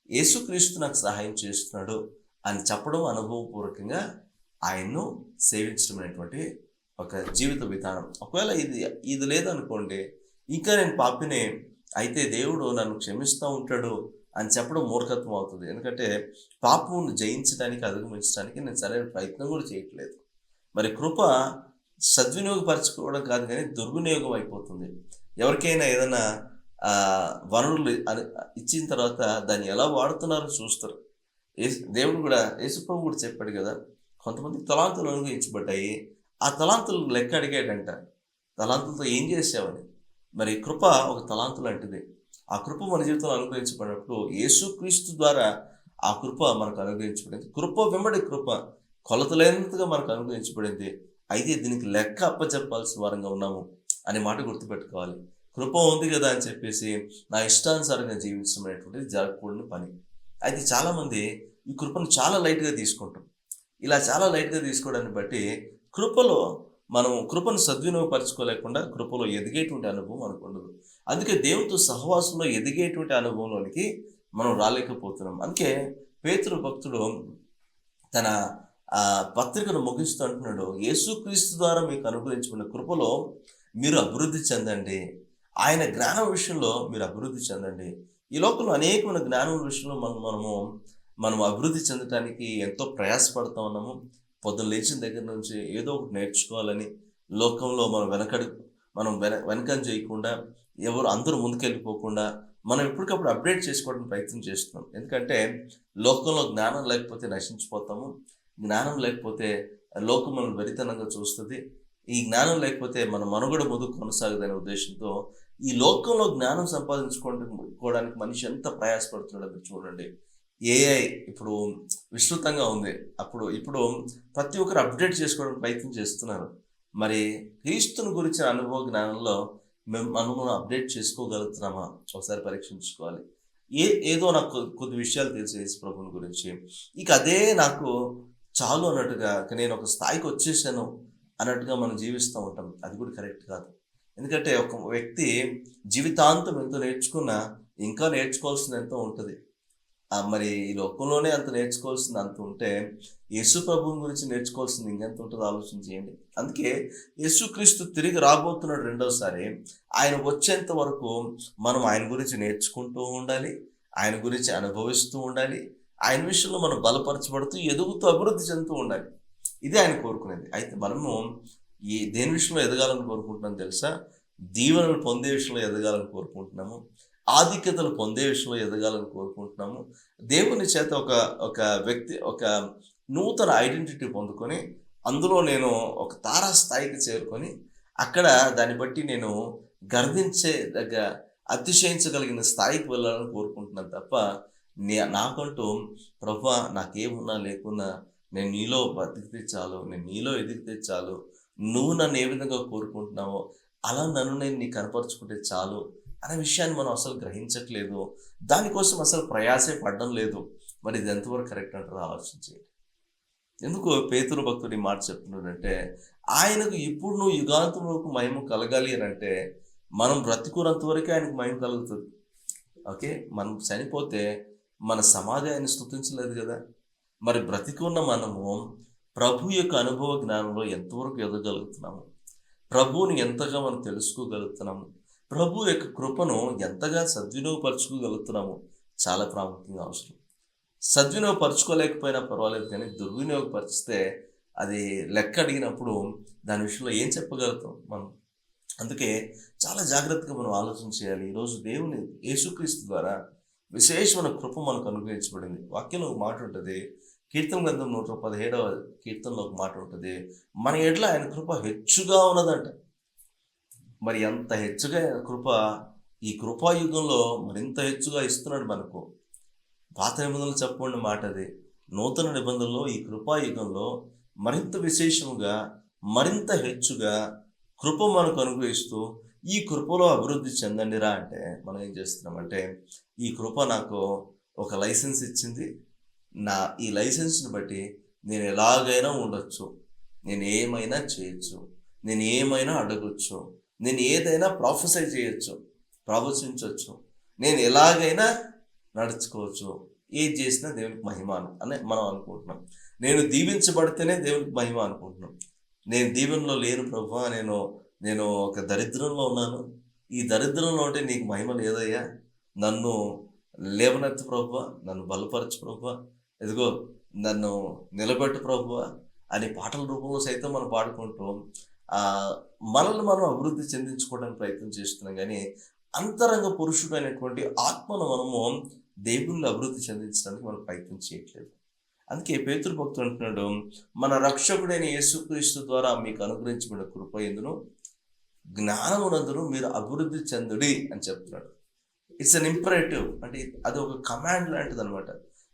యేసుక్రీస్తు నాకు సహాయం చేస్తున్నాడు అని చెప్పడం అనుభవపూర్వకంగా ఆయన్ను సేవించడం అనేటువంటి ఒక జీవిత విధానం. ఒకవేళ ఇది లేదనుకోండి, ఇంకా నేను పాపినే, అయితే దేవుడు నన్ను క్షమిస్తూ ఉంటాడు అని చెప్పడం మూర్ఖత్వం అవుతుంది. ఎందుకంటే పాపమును జయించడానికి, అధిగమించడానికి నేను సరైన ప్రయత్నం కూడా చేయట్లేదు. మరి కృప సద్వినియోగపరచుకోవడం కాదు, కానీ దుర్వినియోగం అయిపోతుంది. ఎవరికైనా ఏదైనా వనరులు ఇచ్చిన తర్వాత దాన్ని ఎలా వాడుతున్నారో చూస్తారు. దేవుడు కూడా, యేసుప్రభు కూడా చెప్పాడు కదా, కొంతమంది తలాంతులు అనుగ్రహించబడ్డాయి, ఆ తలాంతులు లెక్క అడిగాడంట, తలాంతులతో ఏం చేసావని. మరి కృప ఒక తలాంతు లాంటిది. ఆ కృప మన జీవితంలో అనుగ్రహించబడినప్పుడు యేసుక్రీస్తు ద్వారా ఆ కృప మనకు అనుగ్రహించబడింది. కృప వెంబడి కృప కొలతలేనంతగా మనకు అనుగ్రహించబడింది. అయితే దీనికి లెక్క అప్పచెప్పాల్సిన వారంగా ఉన్నాము అనే మాట గుర్తుపెట్టుకోవాలి. కృప ఉంది కదా అని చెప్పేసి నా ఇష్టానుసారంగా జీవించడం అనేటువంటిది జరగకూడని పని. అయితే చాలామంది ఈ కృపను చాలా లైట్గా తీసుకుంటాం. ఇలా చాలా లైట్గా తీసుకోవడాన్ని బట్టి మనం కృపను సద్వినియోగపరచుకోలేకుండా కృపలో ఎదిగేటువంటి అనుభవం మనకు ఉండదు. అందుకే దేవునితో సహవాసంలో ఎదిగేటువంటి అనుభవంలోనికి మనం రాలేకపోతున్నాం. అందుకే పేతురు భక్తుడు తన పత్రికను ముగిస్తూ అంటున్నాడు, యేసుక్రీస్తు ద్వారా మీకు అనుగ్రహించబడిన కృపలో మీరు అభివృద్ధి చెందండి, ఆయన జ్ఞానం విషయంలో మీరు అభివృద్ధి చెందండి. ఈ లోకంలో అనేకమైన జ్ఞానం విషయంలో మనం అభివృద్ధి చెందడానికి ఎంతో ప్రయాసపడుతూ ఉన్నాము. పొద్దున్న లేచిన దగ్గర నుంచి ఏదో ఒకటి నేర్చుకోవాలని లోకంలో మనం వెనకం చేయకుండా, అందరూ ముందుకెళ్ళిపోకుండా మనం ఎప్పటికప్పుడు అప్డేట్ చేసుకోవడానికి ప్రయత్నం చేస్తున్నాం. ఎందుకంటే లోకంలో జ్ఞానం లేకపోతే నశించిపోతాము, జ్ఞానం లేకపోతే లోకం మనం వెరితనంగా చూస్తుంది, ఈ జ్ఞానం లేకపోతే మన మనుగడ ముందుకు కొనసాగదనే ఉద్దేశంతో ఈ లోకంలో జ్ఞానం సంపాదించుకోవడానికి మనిషి ఎంత ప్రయాసపడుతున్నాడో మీరు చూడండి. ఏఐ ఇప్పుడు విస్తృతంగా ఉంది. ఇప్పుడు ప్రతి ఒక్కరు అప్డేట్ చేసుకోవడానికి ప్రయత్నం చేస్తున్నారు. మరి క్రీస్తుని గురించిన అనుభవ జ్ఞానంలో మనము అప్డేట్ చేసుకోగలుగుతున్నామా? ఒకసారి పరీక్షించుకోవాలి. ఏదో నాకు కొద్ది విషయాలు తెలుసు యేసు ప్రభువుని గురించి. ఇక అదే నాకు చాలు అన్నట్టుగా నేను ఒక స్థాయికి వచ్చేసాను అన్నట్టుగా మనం జీవిస్తూ ఉంటాం. అది కూడా కరెక్ట్ కాదు. ఎందుకంటే ఒక వ్యక్తి జీవితాంతం ఎంతో నేర్చుకున్నా ఇంకా నేర్చుకోవాల్సింది ఎంతో ఉంటది. మరి ఈ లోకంలోనే అంత నేర్చుకోవాల్సింది అంత ఉంటే, యేసు ప్రభువుని గురించి నేర్చుకోవాల్సింది ఇంకెంత ఉంటుందో ఆలోచన చేయండి. అందుకే యేసుక్రీస్తు తిరిగి రాబోతున్నాడు రెండోసారి. ఆయన వచ్చేంత వరకు మనం ఆయన గురించి నేర్చుకుంటూ ఉండాలి. ఆయన గురించి అనుభవిస్తూ ఉండాలి. ఆయన విషయంలో మనం బలపరచబడుతూ, ఎదుగుతూ, అభివృద్ధి చెందుతూ ఉండాలి. ఇదే ఆయన కోరుకునేది. అయితే మనము దేని విషయంలో ఎదగాలని కోరుకుంటున్నాం తెలుసా? దీవెనలు పొందే విషయంలో ఎదగాలని కోరుకుంటున్నాము. ఆధిక్యతలు పొందే విషయంలో ఎదగాలని కోరుకుంటున్నాము. దేవుని చేత ఒక ఒక వ్యక్తి ఒక నూతన ఐడెంటిటీ పొందుకొని, అందులో నేను ఒక తారా స్థాయికి చేరుకొని, అక్కడ దాన్ని బట్టి నేను అతిశయించగలిగిన స్థాయికి వెళ్ళాలని కోరుకుంటున్నాను తప్ప, నాకంటూ ప్రభువా నాకేమున్నా లేకున్నా నేను నీలో బతికితే చాలు, నేను నీలో ఎదిగితే చాలు, నువ్వు నన్ను ఏ విధంగా కోరుకుంటున్నావో అలా నన్ను నేను నీకు కనపరుచుకుంటే చాలు అనే విషయాన్ని మనం అసలు గ్రహించట్లేదు. దానికోసం అసలు ప్రయాసే పడడం లేదు. మరి ఇది ఎంతవరకు కరెక్ట్ అంటారో ఆలోచించేయండి. ఎందుకు పేతురు భక్తుడు ఈ మాట చెప్తున్నాడంటే, ఆయనకు ఇప్పుడు నువ్వు యుగాంతంలోకి మహిమ కలగాలి అని అంటే, మనం బ్రతికున్నంత వరకే ఆయనకు మహిమ కలుగుతుంది. ఓకే, మనం చనిపోతే మన సమాధి ఆయన స్తుతించలేదు కదా. మరి బ్రతికున్న మనము ప్రభు యొక్క అనుభవ జ్ఞానంలో ఎంతవరకు ఎదగలుగుతున్నాము, ప్రభువుని ఎంతగా మనం తెలుసుకోగలుగుతున్నాము, ప్రభు యొక్క కృపను ఎంతగా సద్వినియోగపరచుకోగలుగుతున్నాము చాలా ప్రాముఖ్యంగా అవసరం. సద్వినియోగపరచుకోలేకపోయినా పర్వాలేదు, కానీ దుర్వినియోగపరిస్తే అది లెక్క అడిగినప్పుడు దాని విషయంలో ఏం చెప్పగలుగుతాం మనం. అందుకే చాలా జాగ్రత్తగా మనం ఆలోచన చేయాలి. ఈరోజు దేవుని యేసుక్రీస్తు ద్వారా విశేషమైన కృప మనకు అనుగ్రహించబడింది. వాక్యంలో ఒక మాట ఉంటుంది, కీర్తన గ్రంథం 117వ కీర్తనలో ఒక మాట ఉంటుంది, మన ఎడ్ల ఆయన కృప హెచ్చుగా ఉన్నదంట. మరి అంత హెచ్చుగా కృప ఈ కృపాయుగంలో మరింత హెచ్చుగా ఇస్తున్నాడు మనకు. పాత నిబంధనలు చెప్పండి మాట అది. నూతన నిబంధనలో ఈ కృపాయుగంలో మరింత విశేషముగా మరింత హెచ్చుగా కృప మనకు అనుగ్రహిస్తూ, ఈ కృపలో అభివృద్ధి చెందండిరా అంటే మనం ఏం చేస్తున్నామంటే, ఈ కృప నాకు ఒక లైసెన్స్ ఇచ్చింది, ఈ లైసెన్స్ని బట్టి నేను ఎలాగైనా ఉండొచ్చు, నేను ఏమైనా చేయొచ్చు, నేను ఏమైనా అడగొచ్చు, నేను ఏదైనా ప్రొఫెసై చేయొచ్చు, ప్రవచించవచ్చు, నేను ఎలాగైనా నడుచుకోవచ్చు, ఏది చేసినా దేవునికి మహిమ అని మనం అనుకుంటున్నాం. నేను దీవించబడితేనే దేవునికి మహిమ అనుకుంటున్నాం. నేను దీవెనలో లేను ప్రభువా, నేను ఒక దరిద్రంలో ఉన్నాను, ఈ దరిద్రంలో ఉంటే నీకు మహిమ లేదయ్యా, నన్ను లేవనెత్తు ప్రభువా, నన్ను బలపరచు ప్రభువా, ఎదిగో నన్ను నిలబెట్టు ప్రభువా అని పాటల రూపంలో సైతం మనం పాడుకుంటూ మనల్ని మనం అభివృద్ధి చెందించుకోవడానికి ప్రయత్నం చేస్తున్నాం. కానీ అంతరంగ పురుషుడైనటువంటి ఆత్మను మనము దేవుళ్ళు అభివృద్ధి చెందించడానికి మనం ప్రయత్నం చేయట్లేదు. అందుకే పేతురు భక్తుడు అంటున్నాడు, మన రక్షకుడైన యేసుక్రీస్తు ద్వారా మీకు అనుగ్రహించబడిన కృప ఎందును జ్ఞానమునందును మీరు అభివృద్ధి చెందుడి అని చెప్తున్నాడు. ఇట్స్ అన్ ఇంపరేటివ్, అంటే అది ఒక కమాండ్ లాంటిది అనమాట.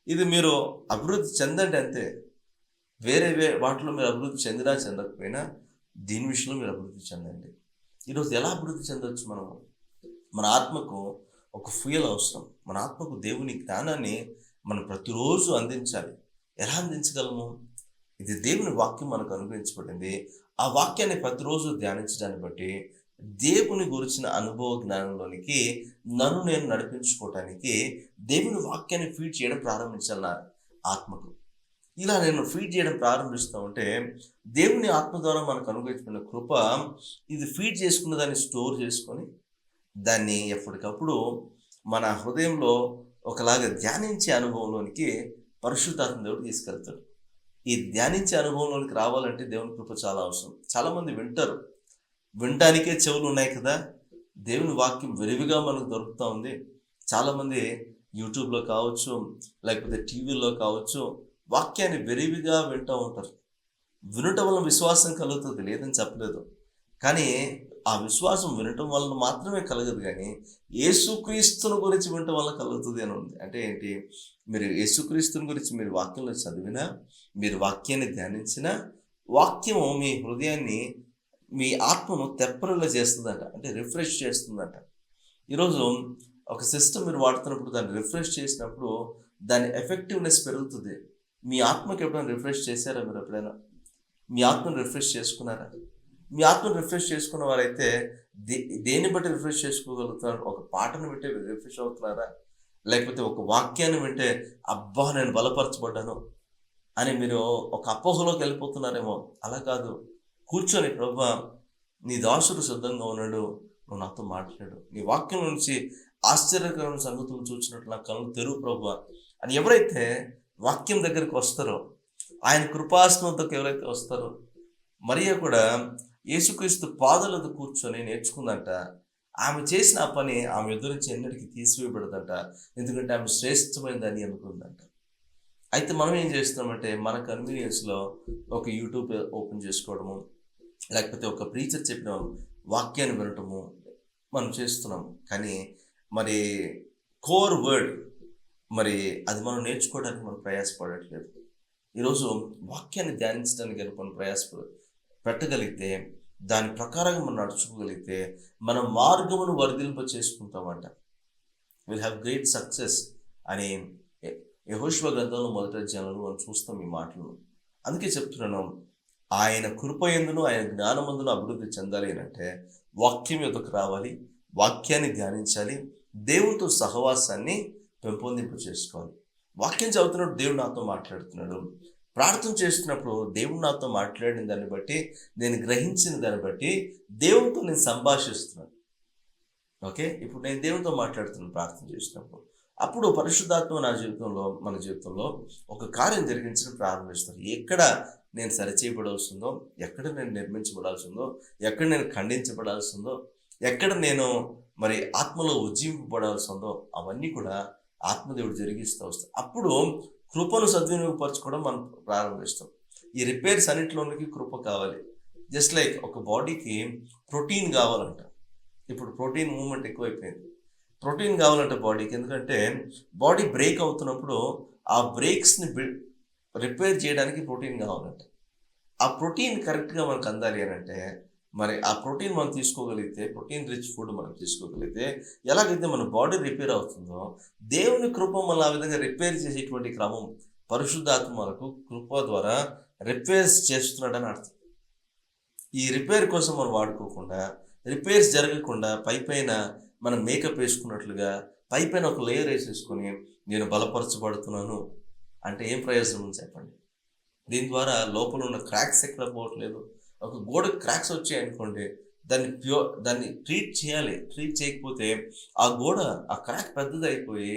ఇది మీరు అభివృద్ధి చెందండి అంతే. వేరే వాటిలో మీరు అభివృద్ధి చెందినా చెందకపోయినా దీని విషయంలో మీరు అభివృద్ధి చెందండి. ఈరోజు ఎలా అభివృద్ధి చెందవచ్చు మనము? మన ఆత్మకు ఒక ఫ్యూయల్ అవసరం. మన ఆత్మకు దేవుని జ్ఞానాన్ని మనం ప్రతిరోజు అందించాలి. ఎలా అందించగలము? ఇది దేవుని వాక్యం మనకు అనుగ్రహించబడింది. ఆ వాక్యాన్ని ప్రతిరోజు ధ్యానించడాన్ని బట్టి దేవుని గురించిన అనుభవ జ్ఞానంలోనికి నన్ను నేను నడిపించుకోవటానికి దేవుని వాక్యాన్ని ఫీడ్ చేయడం ప్రారంభించాలి నా ఆత్మకు. ఇలా నేను ఫీడ్ చేయడం ప్రారంభిస్తూ ఉంటే దేవుని ఆత్మ ద్వారా మనకు అనుగ్రహించిన కృప ఇది ఫీడ్ చేసుకున్న దాన్ని స్టోర్ చేసుకొని దాన్ని ఎప్పటికప్పుడు మన హృదయంలో ఒకలాగా ధ్యానించే అనుభవంలోనికి పరిశుద్ధాత్మ దేవుడు తీసుకెళ్తాడు. ఈ ధ్యానించే అనుభవంలోనికి రావాలంటే దేవుని కృప చాలా అవసరం. చాలామంది వింటారు, వినటానికే చెవులు ఉన్నాయి కదా, దేవుని వాక్యం విరివిగా మనకు దొరుకుతూ ఉంది. చాలామంది యూట్యూబ్లో కావచ్చు, లేకపోతే టీవీలో కావచ్చు, వాక్యాన్ని విరివిగా వింటూ ఉంటారు. వినటం వల్ల విశ్వాసం కలుగుతుంది, లేదని చెప్పలేదు. కానీ ఆ విశ్వాసం వినటం వలన మాత్రమే కలగదు, కానీ యేసుక్రీస్తుని గురించి వినటం వల్ల కలుగుతుంది అని ఉంది. అంటే ఏంటి? మీరు యేసుక్రీస్తుని గురించి మీరు వాక్యంలో చదివినా, మీరు వాక్యాన్ని ధ్యానించినా, వాక్యము మీ హృదయాన్ని, మీ ఆత్మను తెప్పరిల్ల చేస్తుందంట, అంటే రిఫ్రెష్ చేస్తుందంట. ఈరోజు ఒక సిస్టమ్ మీరు వాడుతున్నప్పుడు, దాన్ని రిఫ్రెష్ చేసినప్పుడు దాని ఎఫెక్టివ్నెస్ పెరుగుతుంది. మీ ఆత్మకి ఎప్పుడైనా రిఫ్రెష్ చేశారా? మీరు ఎప్పుడైనా మీ ఆత్మను రిఫ్రెష్ చేసుకున్నారా? మీ ఆత్మను రిఫ్రెష్ చేసుకున్న వారైతే దేన్ని బట్టి రిఫ్రెష్ చేసుకోగలుగుతున్నారు? ఒక పాటను వింటే రిఫ్రెష్ అవుతున్నారా? లేకపోతే ఒక వాక్యాన్ని వింటే అబ్బా నేను బలపరచబడ్డాను అని మీరు ఒక అపోహలోకి వెళ్ళిపోతున్నారేమో. అలా కాదు. కూర్చొని, ప్రభువా నీ దాసుడు సిద్ధంగా ఉన్నాడు, నువ్వు నాతో మాట్లాడు, నీ వాక్యం నుంచి ఆశ్చర్యకరమైన సంగతులు చూసినట్లు నా కళ్ళు తెరువు ప్రభువా అని ఎవరైతే వాక్యం దగ్గరికి వస్తారో, ఆయన కృపాసనంతకు ఎవరైతే వస్తారో, మరియ కూడా యేసుక్రీస్తు పాదాల వద్ద కూర్చొని నేర్చుకుందంట. ఆమె చేసిన ఆ పని ఆమె ఎదురు నుంచి ఎన్నటికీ తీసివేయబడదంట. ఎందుకంటే ఆమె శ్రేష్టమైనదని అనుకుందంట. అయితే మనం ఏం చేస్తున్నామంటే, మన కన్వీనియన్స్లో ఒక యూట్యూబ్ ఓపెన్ చేసుకోవడము, లేకపోతే ఒక ప్రీచర్ చెప్పిన వాక్యాన్ని వినటము మనం చేస్తున్నాము. కానీ మరి కోర్ వర్డ్, మరి అది మనం నేర్చుకోవడానికి మనం ప్రయాసపడట్లేదు. ఈరోజు వాక్యాన్ని ధ్యానించడానికి కనుక మనం పెట్టగలిగితే, దాని ప్రకారంగా మనం నడుచుకోగలిగితే, మన మార్గమును వర్ధింప చేసుకుంటామంట. విల్ హ్యావ్ గ్రేట్ సక్సెస్ అని యెహోషువ గ్రంథంలో 1వ అధ్యాయంలో మనం చూస్తాం ఈ మాటలను. అందుకే చెప్తున్నాను, ఆయన కృపయందును ఆయన జ్ఞానమందును అభివృద్ధి చెందాలి అంటే వాక్యం యొద్దకు రావాలి, వాక్యాన్ని ధ్యానించాలి, దేవునితో సహవాసాన్ని పెంపొందింపు చేసుకోవాలి. వాక్యం చదువుతున్నప్పుడు దేవుడు నాతో మాట్లాడుతున్నాడు, ప్రార్థన చేస్తున్నప్పుడు దేవుడు నాతో మాట్లాడిన దాన్ని బట్టి, నేను గ్రహించిన దాన్ని బట్టి దేవునితో నేను సంభాషిస్తున్నాను. ఓకే, ఇప్పుడు నేను దేవునితో మాట్లాడుతున్నాను ప్రార్థన చేసినప్పుడు. అప్పుడు పరిశుద్ధాత్మ మన జీవితంలో ఒక కార్యం జరిగించడం ప్రారంభిస్తాను. ఎక్కడ నేను సరిచేయబడాల్సిందో, ఎక్కడ నేను నిర్మించబడాల్సిందో, ఎక్కడ నేను ఖండించబడాల్సిందో, ఎక్కడ నేను మరి ఆత్మలో ఉజ్జీవింపబడాల్సిందో, అవన్నీ కూడా ఆత్మదేవుడు జరిగిస్తూ వస్తాం. అప్పుడు కృపను సద్వినియోగపరచుకోవడం మనం ప్రారంభిస్తాం. ఈ రిపేర్స్ అన్నింటిలోనికి కృప కావాలి. జస్ట్ లైక్ ఒక బాడీకి ప్రోటీన్ కావాలంట. ఇప్పుడు ప్రోటీన్ మూవ్మెంట్ ఎక్కువైపోయింది. ప్రోటీన్ కావాలంటే బాడీకి, ఎందుకంటే బాడీ బ్రేక్ అవుతున్నప్పుడు ఆ బ్రేక్స్ని రిపేర్ చేయడానికి ప్రోటీన్ కావాలంట. ఆ ప్రోటీన్ కరెక్ట్గా మనకు అందాలి అని అంటే, మరి ఆ ప్రోటీన్ మనం తీసుకోగలిగితే, ప్రోటీన్ రిచ్ ఫుడ్ మనం తీసుకోగలిగితే, ఎలాగైతే మన బాడీ రిపేర్ అవుతుందో, దేవుని కృప మనం ఆ విధంగా రిపేర్ చేసేటువంటి క్రమం పరిశుద్ధాత్మ మనకు కృప ద్వారా రిపేర్స్ చేస్తున్నాడని అర్థం. ఈ రిపేర్ కోసం మనం వాడుకోకుండా, రిపేర్స్ జరగకుండా పైపైన మనం మేకప్ వేసుకున్నట్లుగా పైపైన ఒక లేయర్ వేసేసుకొని నేను బలపరచబడుతున్నాను అంటే ఏం ప్రయోజనం చెప్పండి? దీని ద్వారా లోపల ఉన్న క్రాక్స్ ఎక్కడ పోవట్లేదు. ఒక గోడ క్రాక్స్ వచ్చాయి అనుకోండి, దాన్ని ట్రీట్ చేయాలి. ట్రీట్ చేయకపోతే ఆ క్రాక్ పెద్దది అయిపోయి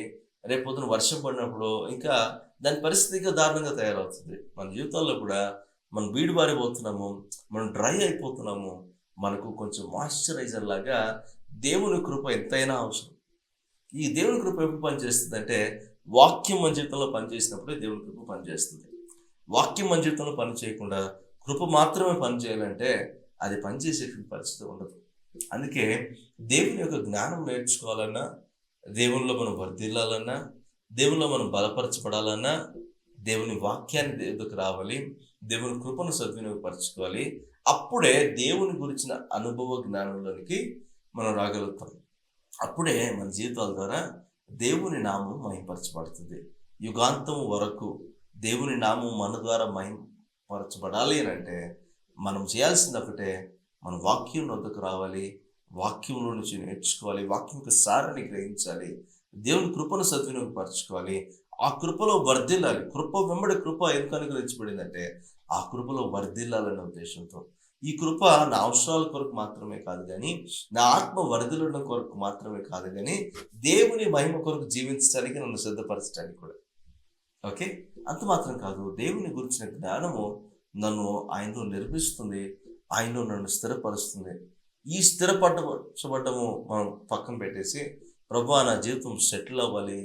రేపు పొద్దున వర్షం పడినప్పుడు ఇంకా దాని పరిస్థితి ఇంకా దారుణంగా తయారవుతుంది. మన జీవితాల్లో కూడా మనం బీడుబారిపోతున్నాము, మనం డ్రై అయిపోతున్నాము. మనకు కొంచెం మాయిశ్చరైజర్ లాగా దేవుని కృప ఎంతైనా అవసరం. ఈ దేవుని కృప ఎప్పుడు పనిచేస్తుంది అంటే, వాక్యం మన జీవితంలో పనిచేసినప్పుడే దేవుని కృప పనిచేస్తుంది. వాక్యం మన జీవితంలో పని చేయకుండా కృప మాత్రమే పని చేయాలంటే అది పనిచేసే పరిస్థితి ఉండదు. అందుకే దేవుని యొక్క జ్ఞానం నేర్చుకోవాలన్నా, దేవునిలో మనం వర్ధిల్లాలన్నా, దేవునిలో మనం బలపరచబడాలన్నా, దేవుని వాక్యాన్ని దేవుడికి రావాలి, దేవుని కృపను సద్వినియోగపరచుకోవాలి. అప్పుడే దేవుని గురించిన అనుభవ జ్ఞానంలోనికి మనం రాగలుగుతాం. అప్పుడే మన జీవితాల ద్వారా దేవుని నామం మహిమపరచబడుతుంది. యుగాంతం వరకు దేవుని నామం మన ద్వారా మహిమపరచబడాలి అని అంటే మనం చేయాల్సింది ఒకటే, మన వాక్యం వద్దకు రావాలి, వాక్యంలో నుంచి నేర్చుకోవాలి, వాక్యం యొక్క సారాన్ని గ్రహించాలి, దేవుని కృపను సద్వినియోగపరచుకోవాలి, ఆ కృపలో వర్ధిల్లాలి. కృప వెంబడి కృప ఎందుకు అనుగ్రహించబడిందంటే ఆ కృపలో వర్ధిల్లాలనే ఉద్దేశంతో. ఈ కృప నా అవసరాల కొరకు మాత్రమే కాదు కానీ, నా ఆత్మ వర్ధిల్లడం కొరకు మాత్రమే కాదు కానీ, దేవుని మహిమ కొరకు జీవించడానికి నన్ను సిద్ధపరచడానికి కూడా. ఓకే, అంత మాత్రం కాదు, దేవుని గురించిన జ్ఞానము నన్ను ఆయనలో నిర్మిస్తుంది, ఆయనలో నన్ను స్థిరపరుస్తుంది. ఈ స్థిరపరచబడ్డము మనం పక్కన పెట్టేసి, ప్రభువా నా జీవితం సెటిల్ అవ్వాలి,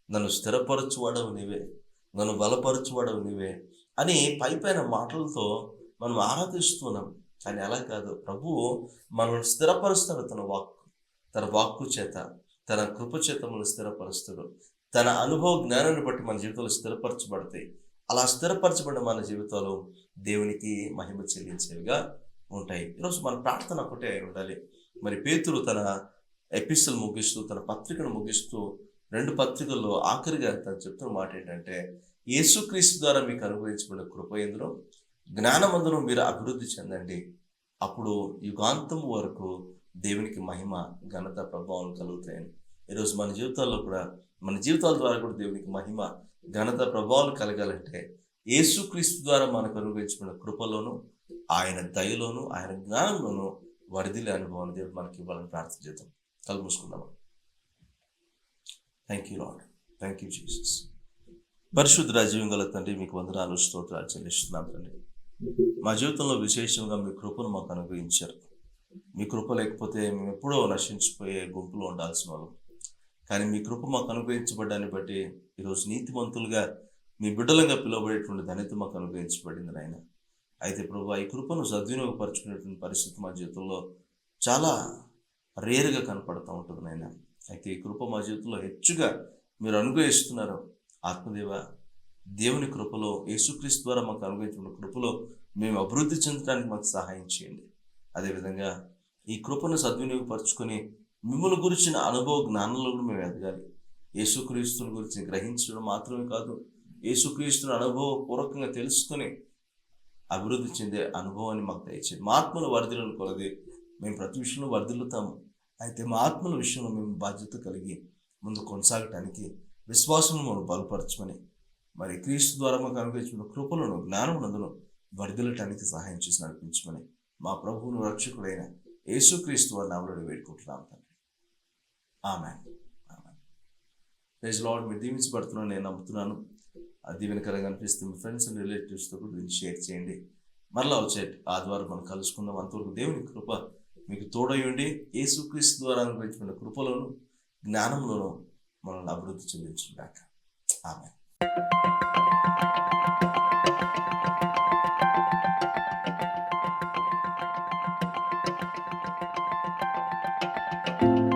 నన్ను స్థిరపరచువాడవు నీవే, నన్ను బలపరచువాడవు నీవే అని పైపైన మాటలతో మనం ఆరాధిస్తున్నాం. కానీ అలా కాదు, ప్రభువు మనల్ని స్థిరపరుస్తాడు. తన వాక్కు చేత, తన కృప చేత మనల్ని స్థిరపరుస్తాడు. తన అనుభవ జ్ఞానాన్ని బట్టి మన జీవితాలు స్థిరపరచబడతాయి. అలా స్థిరపరచబడిన మన జీవితాలు దేవునికి మహిమ చెల్లించేవిగా ఉంటాయి. ఈరోజు మన ప్రార్థన ఒకటే ఉండాలి. మరి పేతురు తన ఎపిస్టల్ ముగిస్తూ, తన పత్రికను ముగిస్తూ 2 పత్రికల్లో ఆఖరిగా తను చెప్తున్న మాట ఏంటంటే, యేసుక్రీస్తు ద్వారా మీకు అనుగ్రహించబడిన కృప యందును జ్ఞానమందును మీరు అభివృద్ధి చెందండి. అప్పుడు యుగాంతం వరకు దేవునికి మహిమ, ఘనత, ప్రభావం కలుగుతాయని. ఈరోజు మన జీవితాల్లో కూడా, మన జీవితాల ద్వారా కూడా దేవునికి మహిమ, ఘనత, ప్రభావాలు కలగాలంటే యేసుక్రీస్తు ద్వారా మనకు అనుగ్రహించబడిన కృపలోను, ఆయన దయలోను, ఆయన జ్ఞానంలోను వరిదిలే అనుభవాన్ని దేవుడు మనకి ఇవ్వాలని ప్రార్థన చేద్దాం. కళ్ళు మూసుకుందాం. Thank you Lord, thank you Jesus. పరిశుద్ధ జీవం గల తండ్రి, మీకు వందనాలు, స్తోత్రాలు చెల్లిస్తున్నాం తండ్రి. మా జీవితంలో విశేషంగా మీ కృపను మాకు అనుగ్రహించారు. మీ కృప లేకపోతే మేము ఎప్పుడో నశించిపోయే గుంపులో ఉండాల్సిన వాళ్ళం. కానీ మీ కృప మాకు అనుగ్రహించబడ్డాన్ని బట్టి ఈరోజు నీతిమంతులుగా, మీ బిడ్డలంగా పిలువబడేటువంటి ధన్యత మాకు అనుగ్రహించబడింది నాయన. అయితే ప్రభు, ఈ కృపను సద్వినియోగపరచుకునేటువంటి పరిస్థితి మా జీవితంలో చాలా రేరుగా కనపడుతూ ఉంటుంది నాయన. అయితే ఈ కృప మా జీవితంలో హెచ్చుగా మీరు అనుగ్రహిస్తున్నారు. ఆత్మదేవ, దేవుని కృపలో, యేసుక్రీస్తు ద్వారా మాకు అనుగ్రహించిన కృపలో మేము అభివృద్ధి చెందడానికి మాకు సహాయం చేయండి. అదేవిధంగా ఈ కృపను సద్వినియోగపరచుకొని మిమ్మల్ని గురించిన అనుభవ జ్ఞానంలో కూడా మేము ఎదగాలి. యేసుక్రీస్తుని గురించి గ్రహించడం మాత్రమే కాదు, యేసుక్రీస్తుని అనుభవపూర్వకంగా తెలుసుకొని అభివృద్ధి చెందే అనుభవాన్ని మాకు దయచేయండి. మా ఆత్మల వర్ధిల్లను కొలది మేము ప్రతి విషయంలో వర్ధిల్లుతాము. అయితే మా ఆత్మల విషయంలో మేము బాధ్యత కలిగి ముందు కొనసాగటానికి విశ్వాసం మనం బలపరచమని, మరి క్రీస్తు ద్వారా మాకు అనుగ్రహించిన కృపలను, జ్ఞానమునందును వర్ధిల్లటానికి సహాయం చేసి నడిపించమని మా ప్రభువును రక్షకుడైన యేసుక్రీస్తు వారి నామములో వేడుకుంటున్నాం తండ్రి. ఆమేన్. ఆమేన్. Praise Lord. మీరు దీవించబడుతున్నాను నేను నమ్ముతున్నాను. ఆ దీవెనకరంగా అనిపిస్తే మీ ఫ్రెండ్స్ అండ్ రిలేటివ్స్తో కూడా దీన్ని షేర్ చేయండి. మరలా వచ్చే ఆదివారం మనం కలుసుకుందాం. అంతవరకు దేవుని కృప మీకు తోడయుండి యేసుక్రీస్తు ద్వారా అనుగ్రహించిన కృపలోను, జ్ఞానంలోను మనల్ని అభివృద్ధి చెందించుగాక. ఆమేన్.